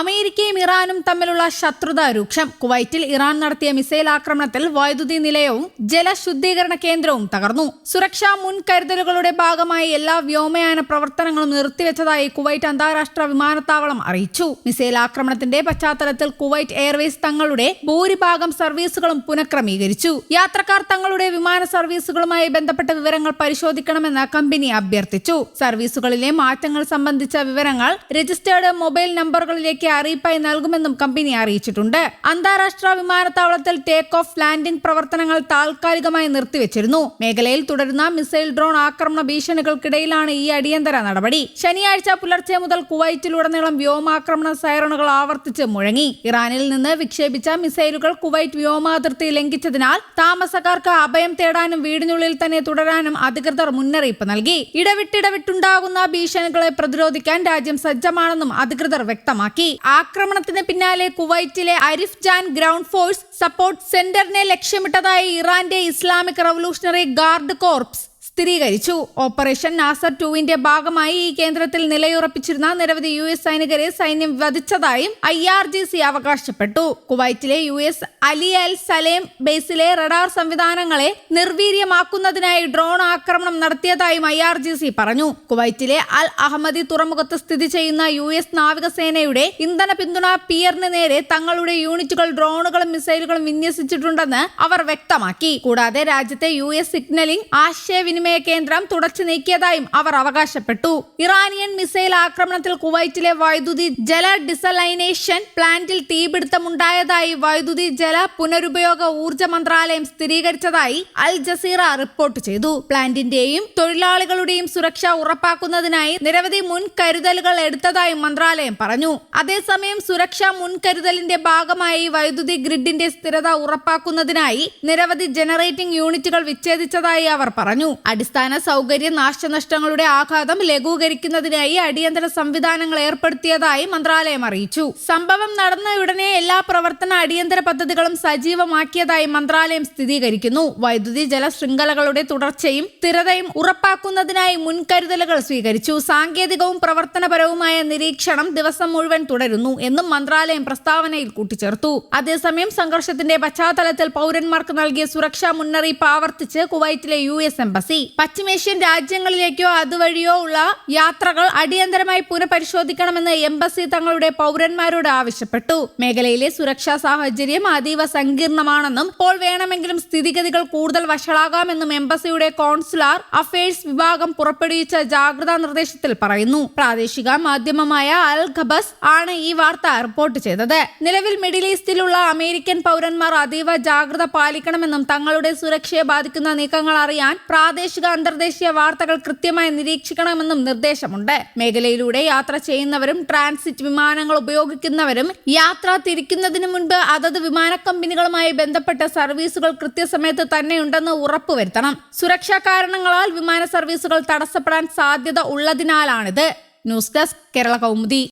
അമേരിക്കയും ഇറാനും തമ്മിലുള്ള ശത്രുത രൂക്ഷം. കുവൈറ്റിൽ ഇറാൻ നടത്തിയ മിസൈൽ ആക്രമണത്തിൽ വൈദ്യുതി നിലയവും ജലശുദ്ധീകരണ കേന്ദ്രവും തകർന്നു. സുരക്ഷാ മുൻകരുതലുകളുടെ ഭാഗമായി എല്ലാ വ്യോമയാന പ്രവർത്തനങ്ങളും നിർത്തിവെച്ചതായി കുവൈറ്റ് അന്താരാഷ്ട്ര വിമാനത്താവളം അറിയിച്ചു. മിസൈൽ ആക്രമണത്തിന്റെ പശ്ചാത്തലത്തിൽ കുവൈറ്റ് എയർവേസ് തങ്ങളുടെ ഭൂരിഭാഗം സർവീസുകളും പുനഃക്രമീകരിച്ചു. യാത്രക്കാർ തങ്ങളുടെ വിമാന സർവീസുകളുമായി ബന്ധപ്പെട്ട വിവരങ്ങൾ പരിശോധിക്കണമെന്ന് കമ്പനി അഭ്യർത്ഥിച്ചു. സർവീസുകളിലെ മാറ്റങ്ങൾ സംബന്ധിച്ച വിവരങ്ങൾ രജിസ്റ്റേർഡ് മൊബൈൽ നമ്പറുകളിലേക്ക് അറിയിപ്പായി നൽകുമെന്നും കമ്പനി അറിയിച്ചിട്ടുണ്ട്. അന്താരാഷ്ട്ര വിമാനത്താവളത്തിൽ ടേക്ക് ഓഫ് ലാൻഡിംഗ് പ്രവർത്തനങ്ങൾ താൽക്കാലികമായി നിർത്തിവെച്ചിരുന്നു. മേഖലയിൽ തുടരുന്ന മിസൈൽ ഡ്രോൺ ആക്രമണ ഭീഷണികൾക്കിടയിലാണ് ഈ അടിയന്തര നടപടി. ശനിയാഴ്ച പുലർച്ചെ മുതൽ കുവൈറ്റിലുടനീളം വ്യോമാക്രമണ സൈറണുകൾ ആവർത്തിച്ച് മുഴങ്ങി. ഇറാനിൽ നിന്ന് വിക്ഷേപിച്ച മിസൈലുകൾ കുവൈറ്റ് വ്യോമാതിർത്തി ലംഘിച്ചതിനാൽ താമസക്കാർക്ക് അഭയം തേടാനും വീടിനുള്ളിൽ തന്നെ തുടരാനും അധികൃതർ മുന്നറിയിപ്പ് നൽകി. ഇടവിട്ടുണ്ടാകുന്ന ഭീഷണികളെ പ്രതിരോധിക്കാൻ രാജ്യം സജ്ജമാണെന്നും അധികൃതർ വ്യക്തമാക്കി. ആക്രമണത്തിന് പിന്നാലെ കുവൈറ്റിലെ Arifjan ground force support സെന്ററിനെ ലക്ഷ്യമിട്ടതായി ഇറാന്റെ ഇസ്ലാമിക് റവല്യൂഷണറി ഗാർഡ് കോർപ്സ് സ്ഥിരീകരിച്ചു. ഓപ്പറേഷൻ നാസർ 2-ന്റെ ഭാഗമായി ഈ കേന്ദ്രത്തിൽ നിലയുറപ്പിച്ചിരുന്ന നിരവധി US സൈനികരെ സൈന്യം വധിച്ചതായും IRGC അവകാശപ്പെട്ടു. കുവൈറ്റിലെ US അലി അൽ സലേം ബേസിലെ റഡാർ സംവിധാനങ്ങളെ നിർവീര്യമാക്കുന്നതിനായി ഡ്രോൺ ആക്രമണം നടത്തിയതായും IRGC പറഞ്ഞു. കുവൈറ്റിലെ അൽ അഹമ്മദി തുറമുഖത്ത് സ്ഥിതി ചെയ്യുന്ന US നാവികസേനയുടെ ഇന്ധന പിന്തുണ പിയറിന് നേരെ തങ്ങളുടെ യൂണിറ്റുകൾ ഡ്രോണുകളും മിസൈലുകളും വിന്യസിച്ചിട്ടുണ്ടെന്ന് അവർ വ്യക്തമാക്കി. കൂടാതെ രാജ്യത്തെ US സിഗ്നലിംഗ് ആശയവിനിമയ കേന്ദ്രം തുടച്ചു നീക്കിയതായും അവർ അവകാശപ്പെട്ടു. ഇറാനിയൻ മിസൈൽ ആക്രമണത്തിൽ കുവൈറ്റിലെ വൈദ്യുതി ജല ഡിസലൈനേഷൻ പ്ലാന്റിൽ തീപിടുത്തമുണ്ടായതായി വൈദ്യുതി ജല പുനരുപയോഗ ഊർജ്ജ മന്ത്രാലയം സ്ഥിരീകരിച്ചതായി അൽ ജസീറ റിപ്പോർട്ട് ചെയ്തു. പ്ലാന്റിന്റെയും തൊഴിലാളികളുടെയും സുരക്ഷ ഉറപ്പാക്കുന്നതിനായി നിരവധി മുൻകരുതലുകൾ എടുത്തതായും മന്ത്രാലയം പറഞ്ഞു. അതേസമയം സുരക്ഷാ മുൻകരുതലിന്റെ ഭാഗമായി വൈദ്യുതി ഗ്രിഡിന്റെ സ്ഥിരത ഉറപ്പാക്കുന്നതിനായി നിരവധി ജനറേറ്റിംഗ് യൂണിറ്റുകൾ വിച്ഛേദിച്ചതായി അവർ പറഞ്ഞു. അടിസ്ഥാന സൗകര്യ നാശനഷ്ടങ്ങളുടെ ആഘാതം ലഘൂകരിക്കുന്നതിനായി അടിയന്തര സംവിധാനങ്ങൾ ഏർപ്പെടുത്തിയതായി മന്ത്രാലയം അറിയിച്ചു. സംഭവം നടന്നയുടനെ എല്ലാ പ്രവർത്തന അടിയന്തര പദ്ധതികളും സജീവമാക്കിയതായി മന്ത്രാലയം സ്ഥിരീകരിക്കുന്നു. വൈദ്യുതി ജല ശൃംഖലകളുടെ തുടർച്ചയും സ്ഥിരതയും ഉറപ്പാക്കുന്നതിനായി മുൻകരുതലുകൾ സ്വീകരിച്ചു. സാങ്കേതികവും പ്രവർത്തനപരവുമായ നിരീക്ഷണം ദിവസം മുഴുവൻ തുടരുന്നു എന്നും മന്ത്രാലയം പ്രസ്താവനയിൽ കൂട്ടിച്ചേർത്തു. അതേസമയം സംഘർഷത്തിന്റെ പശ്ചാത്തലത്തിൽ പൗരന്മാർക്ക് നൽകിയ സുരക്ഷാ മുന്നറിയിപ്പ് ആവർത്തിച്ച് കുവൈറ്റിലെ US എംബസി. പശ്ചിമേഷ്യൻ രാജ്യങ്ങളിലേക്കോ അതുവഴിയോ ഉള്ള യാത്രകൾ അടിയന്തരമായി പുനഃപരിശോധിക്കണമെന്ന് എംബസി തങ്ങളുടെ പൗരന്മാരോട് ആവശ്യപ്പെട്ടു. മേഖലയിലെ സുരക്ഷാ സാഹചര്യം അതീവ സങ്കീർണമാണെന്നും ഇപ്പോൾ വേണമെങ്കിലും സ്ഥിതിഗതികൾ കൂടുതൽ വഷളാകാമെന്നും എംബസിയുടെ കോൺസുലാർ അഫയേഴ്സ് വിഭാഗം പുറപ്പെടുവിച്ച ജാഗ്രതാ നിർദ്ദേശത്തിൽ പറയുന്നു. പ്രാദേശിക മാധ്യമമായ അൽ ഖബസ് ആണ് ഈ വാർത്ത റിപ്പോർട്ട് ചെയ്തത്. നിലവിൽ മിഡിൽ ഈസ്റ്റിലുള്ള അമേരിക്കൻ പൗരന്മാർ അതീവ ജാഗ്രത പാലിക്കണമെന്നും തങ്ങളുടെ സുരക്ഷയെ ബാധിക്കുന്ന നീക്കങ്ങൾ അറിയാൻ പ്രാദേശിക അന്തർദേശീയ വാർത്തകൾ കൃത്യമായി നിരീക്ഷിക്കണമെന്നും നിർദ്ദേശമുണ്ട്. മേഖലയിലൂടെ യാത്ര ചെയ്യുന്നവരും ട്രാൻസിറ്റ് വിമാനങ്ങൾ ഉപയോഗിക്കുന്നവരും യാത്ര തിരിക്കുന്നതിന് മുൻപ് അതത് വിമാന കമ്പനികളുമായി ബന്ധപ്പെട്ട സർവീസുകൾ കൃത്യസമയത്ത് തന്നെയുണ്ടെന്ന് ഉറപ്പുവരുത്തണം. സുരക്ഷാ കാരണങ്ങളാൽ വിമാന സർവീസുകൾ തടസ്സപ്പെടാൻ സാധ്യത ഉള്ളതിനാലാണിത്. News desk Kerala Kaumudi.